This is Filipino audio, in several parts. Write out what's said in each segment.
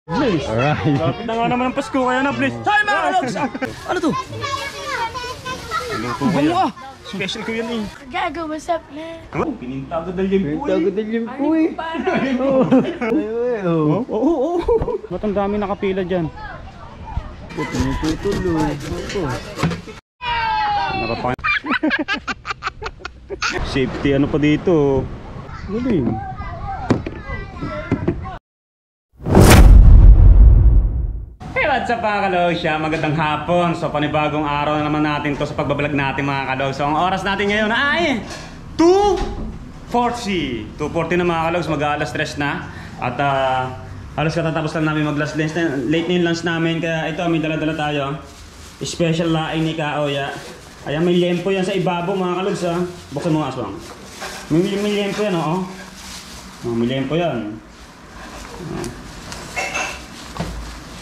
Please. Alright. Lapit na nga naman ang Pasko kaya na please. Hi mga kalogs! Ano to? Luto ko yan. Special ko yan eh. Gago, what's up, man? Pininta agad ang limpo eh. Tago din yung puwi. Oo. Ba't ang dami nakapila dyan? Tutuloy. Nakapang... Safety ano pa dito. Galing. Hey, what's up mga kalogs? Magandang hapon. So panibagong araw na naman natin to sa pagbablog natin mga kalogs. So ang oras natin ngayon ay 2:40. 2:40 na mga kalogs, mag-aalas 3 na. At halos katatapos lang namin mag-last lunch. Late na yung lunch namin, kaya ito may dala-dala tayo. Special laing ni Kaoya. Ayan, may lempo yan sa ibabaw mga kalogs ha. Buksan mo nga aswang. May lempo yan oh. May lempo yan.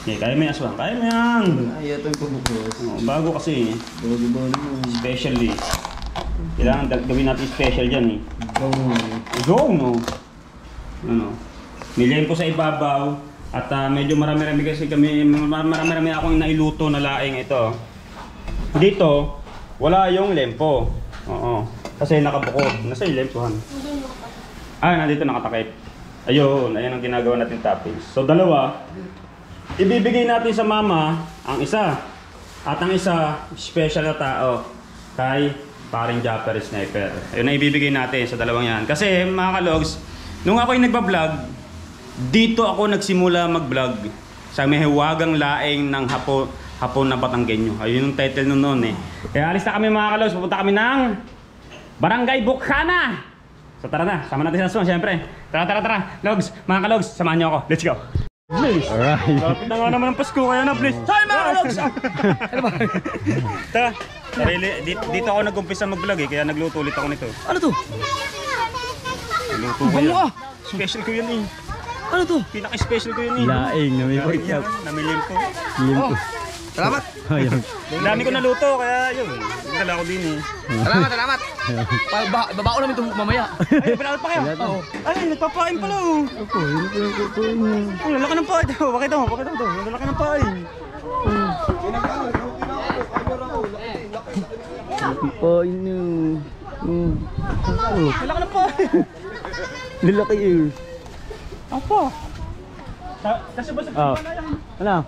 Okay, kaya mo yan aswang. Kaya mo yan. Ay, ito yung pabukos. Bago kasi. Bago-bago mo. Specially. Kailangan gawin natin special dyan eh. Go. No? Ano? May lempo sa ibabaw. At medyo marami-rami kasi kami. Marami-rami akong nailuto na laing ito. Dito, wala yung lempo. Oo. Kasi nakabukod. Nasa yung lempohan? Nandito nakatakip. Ayun, ayan ang ginagawa natin toppings. So dalawa. Ibibigay natin sa mama ang isa. At ang isa, special na tao. Kay paring Japper Sniper. Ayun ang ibibigay natin sa dalawang yan. Kasi mga kalogs, nung ako'y nagbablog, dito ako nagsimula mag-vlog. Sa may hiwagang laing ng hapon na Batanggenyo. Ayun yung title nun noon eh. Kaya alis na kami mga kalogs. Pupunta kami ng Barangay Bukana. So tara na, sama natin sa Aswang syempre. Tara. Logs, mga kalogs, samahan nyo ako. Let's go. Please. Alright. Lapit na nga naman ang Pasko kaya na please. Hi mga kalogs! Ano ba? Tara, dito ako nag-umpisa mag-vlog eh. Kaya nagluto ulit ako nito. Ano to? Nagluto ko yan. Special ko yan eh. Ano to? Pinaka-special ko yan eh. Laing na may pork chop. Namilin ko. Limpo. Salamat. Ayun. Ang dami ko naluto kaya yun. Dala ko din eh. Salamat. Babao namin ito mamaya. Ay, pinakot pa kayo? Oo. Ay, nagpapain pala oh. Ako, yun po yung kukuin mo. Ang lalaki ng pain. Pakita mo to. Ang lalaki ng pain. Kukuin nyo. Ang lalaki ng pain. Lalaki yun. Apa? Kasi ba sa pinapala yan? Ano?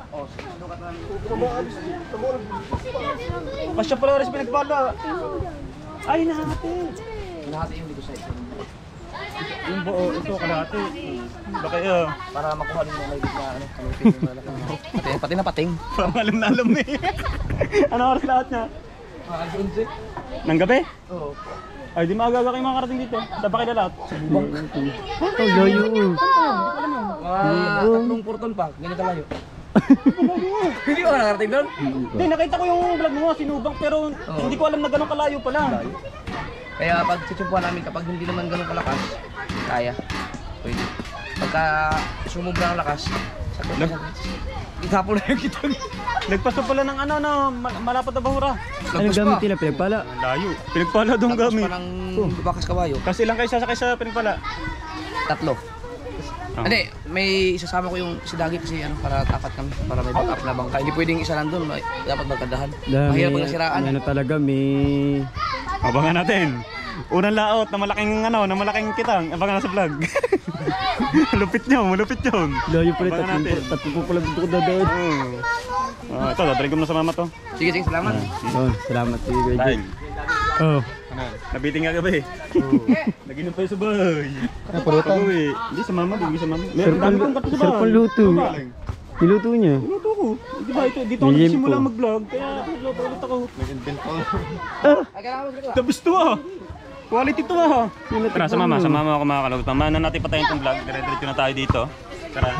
Kasya pala rin sa pinagpala. Ay, nahati. Nahati yung dito sa ito. Yung buo, ito kalahati. Baka yun. Para makuha din mo may bigla pati na pating. Parang alam na alam eh. Ano oras lahat niya? Nang gabi? Oo. Ay, di maaga kayo makarating dito. Saan pa kayo lahat? Ang layo. Tatlong porton pa, ganito layo. Hindi ko nakarating doon? Hindi, nakita ko yung vlog mo, sinubang, pero hindi ko alam na ganun kalayo pala. Kaya pag chuchupuan namin kapag hindi naman ganun kalakas, kaya. Pwede. Pagka sumubra ang lakas, itapon na yung kitang. Nagpaso pala ng ano, malapad na bahura. Anong gamit nila? Pinagpala? Layo. Pinagpala doon gamit. Tapos pa ng bakas kabayo. Kasi ilang kayo sasakay sa pinagpala? 3. Hindi, may isasama ko yung si Dagi kasi para tapat kami, para may backup na bangka. Hindi pwedeng isa lang doon, dapat magkadahan. Mahirap pag nasiraan. Ano talaga, may... Abangan natin. Unang laot na malaking kitang. Abangan na sa vlog. Malupit yun. Layo pala, Abangan natin. tatlong po pala dito ko dadaan. Ito, dadalhin ko na sa mama to. Sige, salamat. Salamat. Sige, Greg. Dahil. Nabiting nga ka ba eh? Naginom pa yun sa bahay. Napulutan. Hindi sa mama, bigay sa mama. Sir, pang luto. Niluto niya. Niluto ko. Di ba ito, dito ako nagsimula mag-vlog. Kaya nagluto ulit ako. Tapos to ah. Quality to ah. Tara, sa mama ako mga kalogs. Mamaya na natin patayin itong vlog. Dire-diretso na tayo dito. Tara.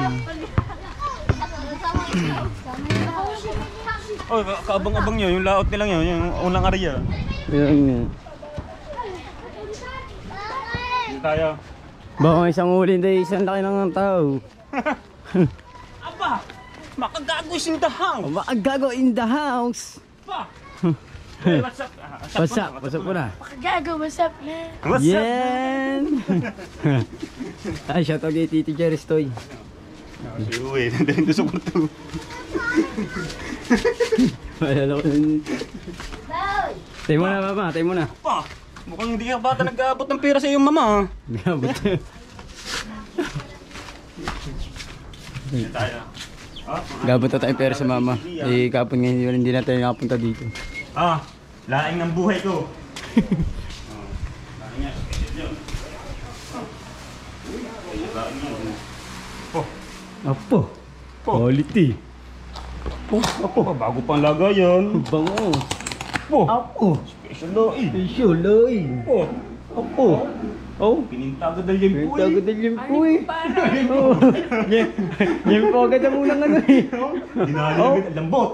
Oh, kaabang-abang nyo. Yung laot nilang yun. Yung unang area. Yan nga. Dito tayo. Baka isang uli dahil isang laki ng tao. Aba! Makagago in the house! Makagago in the house! Pa! Hey, what's up? What's up? What's up po na? Gago, what's up, man? What's up? Yan! Ay, shoutout kay Tito Jerry's Toy. Si Uwe, nandun doon sa kwarto. Alala ko yun. Tayo mo na, mama. Tayo mo na. Pa, mukhang hindi ka bata nag-aabot ng pera sa iyong mama. Nagabot. Tayo. Gabot na tayong pera sa mama. Eh, kapon ngayon hindi na tayo nakapunta dito. Laing ng buhay ko. Laing yan. Apo. Quality. Ako, bago pang lagayan. Bango. Po, Apo. special loy. Special loy. Po, Apo. Oh. pininta agad ang limpo Tago eh. din yung po eh. Oh. Yung po agad ang unang ano eh. Dinali agad ang lambot.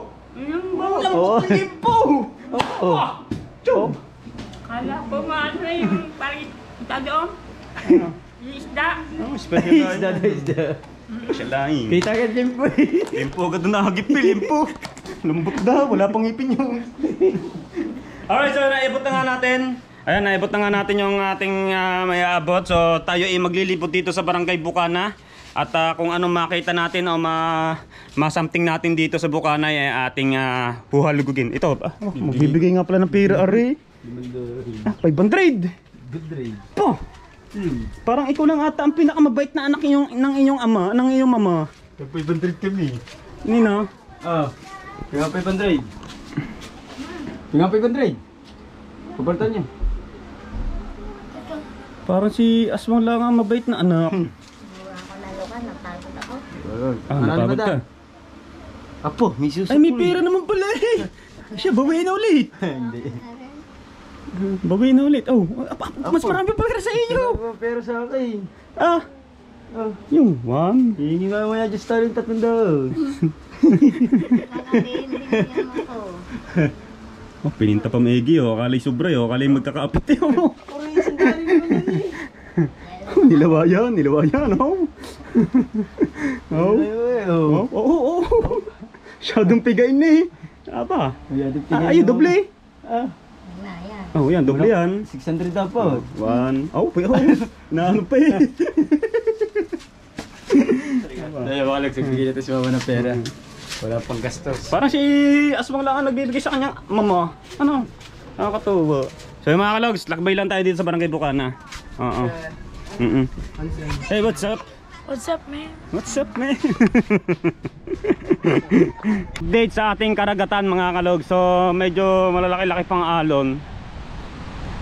Oh. Limpo! Oh. Oh. Kala ko maano yung parang doon. Yung isda. Special loy. Isda. Special laing. Kita agad yung po eh. Limpo agad na nahagip eh, limpo. Lambot daw, wala pang ipin yun. Alright, so naibot na nga natin. Ayan, naibot na nga natin yung ating may aabot. So tayo ay maglilipot dito sa Barangay Bukana. At kung anong makita natin o ma-something natin dito sa Bukana ay ating huhalugugin. Ito, magbibigay nga pala ng pera, Ari. 500. Good trade. Po! Parang ikaw lang ata ang pinakamabait na anak ng inyong ama, ng iyong mama. 500 kami. Nina? Ah. Kaya 500. Kaya 500. Kubaltan niya. Parang si Aswang lang ang mabait na anak. Napagod ka. Apo, may susi. Ay, may pera naman pala eh. Siya, bawiin na ulit. Hindi. Bawiin na ulit. Oh, mas marami pa pera sa iyo. Pero sa akin. Ah, Oh. yung 1. Hihingi nga mo na just tayo 300. Oh, pininta pa maigi oh. Akala'y sobra oh. Akala'y magkakaapit eh oh. Nilawayan oh. Oh. Oh, oh, oh. Masyadong pigain eh. Apa? Ay, doble. Oh, yan, doble yan. 600 na po. 1. Oh, naano pa eh. Dahil baka nagsibigay natin si mama ng pera. Wala pang gastos. Parang si Aswang lang ang nagbibigay sa kanyang mama. Ano? Nakakatuwa. So yung mga kalogs, lakbay lang tayo dito sa Barangay Bukana. Oo. Hey, what's up? What's up, man? What's up, man? Date sa ating karagatan mga kalog. So medyo malalaki-laki pang alon.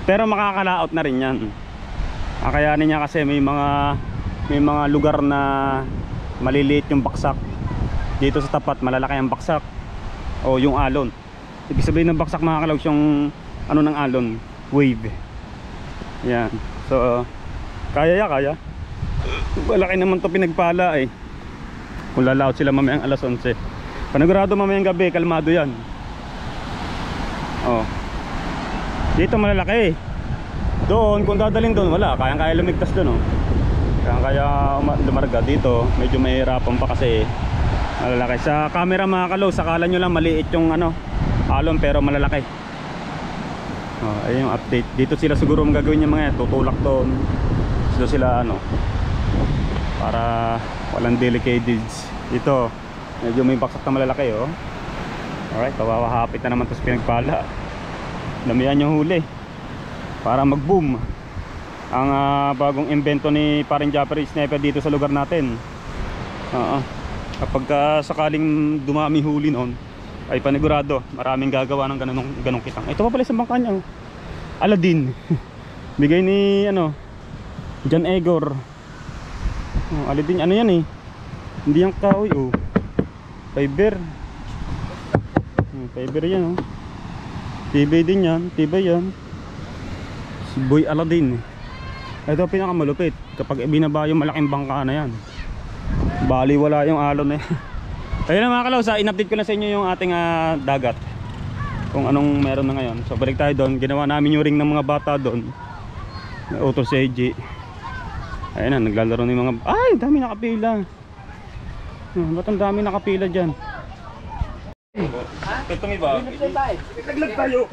Pero makakalaot na rin yan. Kayanin niya kasi may mga lugar na maliliit yung baksak. Dito sa tapat malalaki ang baksak o yung alon. Ibig sabihin ng baksak mga kalog yung ano ng alon, wave. Yan. So kaya. Malaki naman to pinagpala eh. Kung lalaot sila mamayang alas 11. Panigurado mamayang gabi, kalmado yan. Oh. Dito malalaki. Doon, kung dadalhin doon, wala. Kaya lumigtas doon oh. Kaya lumarga dito. Medyo mahirapan pa kasi malalaki. Sa camera mga kalog, sakala nyo lang maliit yung ano, alon pero malalaki. Oh, ayun yung update. Dito sila siguro magagawin yung mga yan. Tutulak doon. Dito sila ano, para walang delicateds. Dito medyo may baksak na malalaki oh. Alright, kawahapit na naman to sa pinagpala. Damihan yung huli para mag boom ang bagong invento ni Paring Japper Sniper dito sa lugar natin. Kapag sakaling dumami huli noon ay panigurado maraming gagawa ng ganong kitang. Ito pa pala isang bangka niya oh. Aladdin. Bigay ni ano John Egor. Oh, Aladdin ano yan eh. Hindi yung kahoy oh. Fiber. Fiber yan oh. Tibay din yan, tibay yan. Si Boy Aladdin. Ito pinakamalupit kapag binaba yung malaking bangka na yan. Bali wala yung alon eh. Ayun na mga kalaw, in-update ko na sa inyo yung ating dagat. Kung anong meron na ngayon. So balik tayo doon. Ginawa namin yung ring ng mga bata doon. Auto si AJ. Ayun na, naglalaro ng mga... Ay, dami nakapila. Ba't ang dami nakapila dyan? Itong iba. Naglag tayo.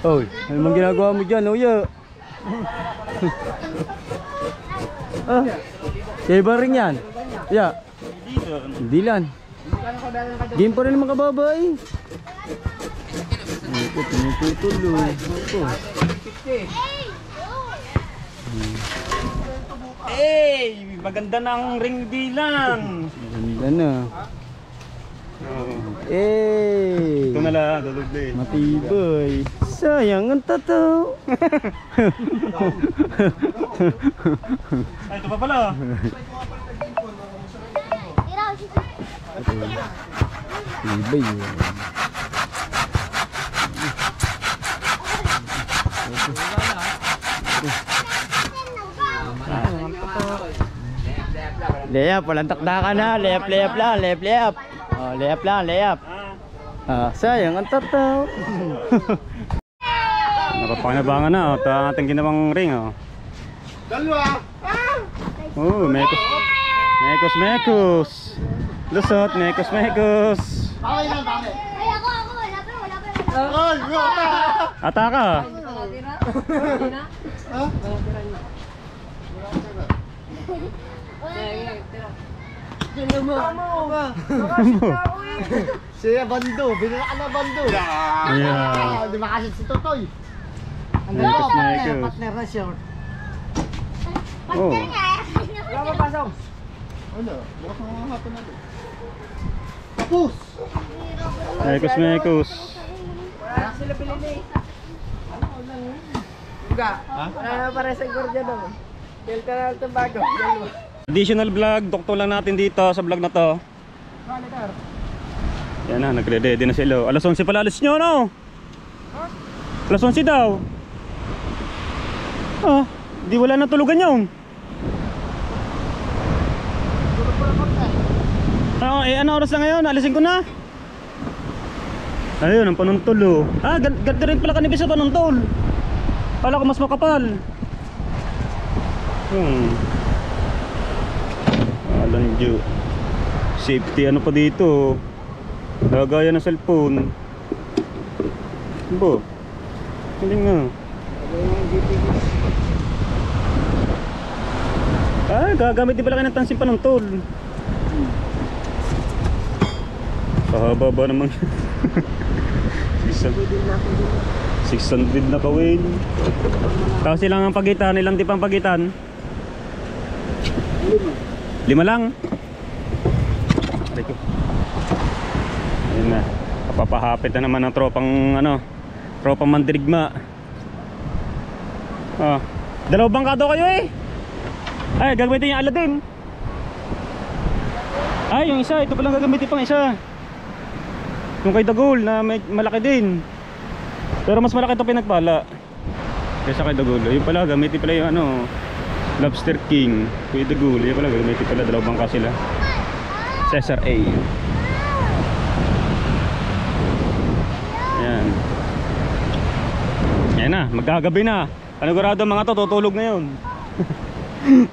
Oy, ano mang ginagawa mo dyan, Oya? Kaya ba rin yan? Yeah. Dilan. Game pa rin mga babae. Ito, tumutuloy. Ito. Hey! Maganda ng ring Dilan! Ganda na. Eh. Ito na lang, dudugli. Matibay. Sayang ang tato. Ay, ito pa pala. Matibay yun. Layap, walang takdakan na. Layap lang, layap. Oh, layap lang, layap. Sayang ang tato. Napapakinabangan na. Ito ang ating ginawang ring. Dalawa! Oh, mekos. Lusot, mekos. Ay, ako, wala pa. Ataka! Siya bando, binala na bando. Yeah. Di makasit si Totoy. Mekos. Partner na siya. Oh. Wala pa pasok. Ano? Bukas na mga hapon natin. Tapos! Mekos. Sila pilili. Buka. Ano para sa gordya daw? Delta na ito bago. Additional vlog, doktor lang natin dito sa vlog na to. Yan na, nagre-ready na sila. Alas 11 pala alis nyo, no? Alas 11 daw. Di wala na tulugan yun. Ano oras na ngayon? Alisin ko na. Ayun, ang panuntol. Ganda rin pala kanibis sa panuntol. Kala ko mas makapal. Alan Diyo. Safety ano pa dito. Lagaya ng cellphone. Bo. Hindi nga. Gagamit din pala kayo ng tansin panuntol. Pahaba ba naman? 600 na kawin. Tapos ilang ang pagitan, ilang tip ang pagitan? 5 lang. Ayun na. Kapapahapit na naman ang tropang tropang mandirigma. Dalawang bangka daw kayo eh. Ay, gagamitin yung Aladdin. Ay, yung isa, ito palang gagamitin pang isa. Yung kay Dagol na malaki din. Pero mas malaki ito pinagpala kaysa kay Dagol. Yung pala, gamitin pala yung Lobster King. Kay Dagol, yung pala, gamitin pala. Dalawang bangka sila. Cesar A. Ayan. Ayan na, magkagabi na. Panigurado mga to, tutulog na yun.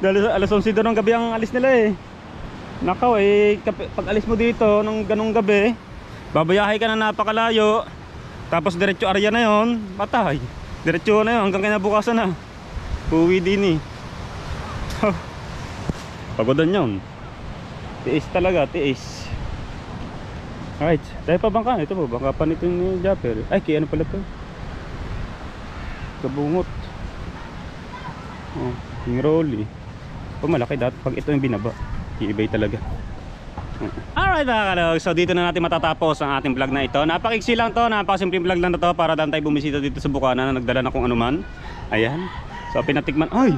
Dahil alas 11 doon ng gabi ang alis nila eh. Nakaw pag alis mo dito ng ganong gabi, babayahe ka na napakalayo. Tapos diretso area na yon, patay. Diretso na yon hanggang kinabukasan na. Uwi din eh. Pagodan yon. Tiis talaga, tiis. Alright, tayo pa bangka. Ito po, bangka pa nito ni Japper. Ay, kaya ano pala to? Kabungot. Yung rolly. Malaki dati pag ito yung binaba. Iibay talaga. Alright mga kalog, so dito na natin matatapos ang ating vlog na ito. Napakiksi lang to, napakasimpleng vlog lang na to para daan tayo bumisita dito sa Bukana na nagdala na kung anuman. Ayan. So pinatikman. Ay!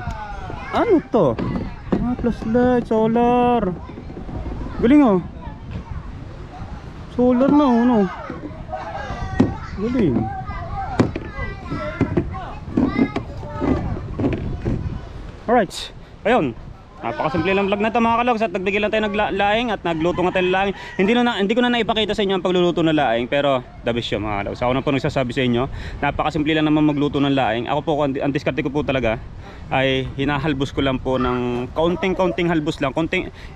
Ano to? Flashlight, solar. Galing oh. Solar na ano. Galing. Alright. Ayun. Napakasimple lang vlog na ito mga kalogs at nagbigay lang tayo ng laing at nagluto nga tayo ng laing. Hindi ko na naipakita sa inyo ang pagluluto ng laing, pero the best yun mga kalogs. Ako na po nagsasabi sa inyo, napakasimple lang naman magluto ng laing. Ako po, ang diskarte ko po talaga ay hinahalbos ko lang po ng kaunting halbos lang,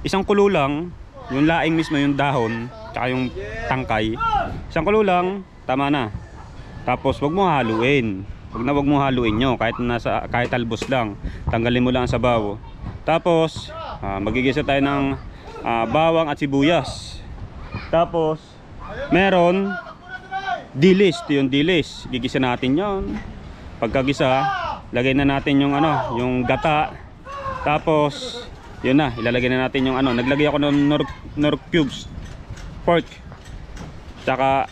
isang kulo lang, yung laing mismo, yung dahon tsaka yung tangkay, isang kulo lang, tama na. Tapos wag mo haluin, wag mo haluin nyo kahit halbos lang, tanggalin mo lang ang sabaw. Tapos Magigisa tayo ng bawang at sibuyas. Tapos meron dilis, ito yung dilis. Gigisa natin 'yon. Pagkagisa, lagay na natin yung yung gata. Tapos yun na, ilalagay na natin yung naglagay ako ng nor cubes pork. Tsaka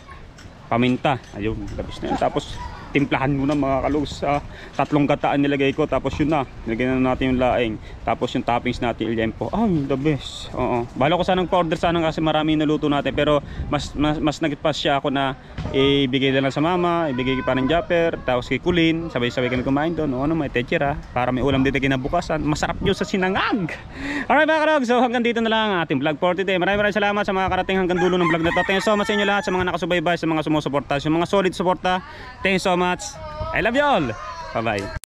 paminta. Ayun, labis na yun. Tapos timplahan muna mga kalus. 3 gataan nilagay ko. Tapos yun na, nilagay na natin yung laing. Tapos yung toppings natin, liempo. Ay, the best. Oo. Bala ko sanang pa-order sana kasi marami naluto natin. Pero mas nagpas siya ako na ibigay na lang sa mama, ibigay pa ng Japper, tapos kay Kulin. Sabay-sabay kami kumain doon. May techera. Para may ulam dito kinabukasan. Masarap yun sa sinangag. Alright mga kalog, so hanggang dito na lang ang ating vlog for today. Maraming salamat sa mga karating hanggang dulo ng vlog na to. Thank you so much sa inyo lahat, sa mga nakasubaybay, sa mga sumusuporta, sa mga solid suporta. Thank you so much. I love you all. Bye bye.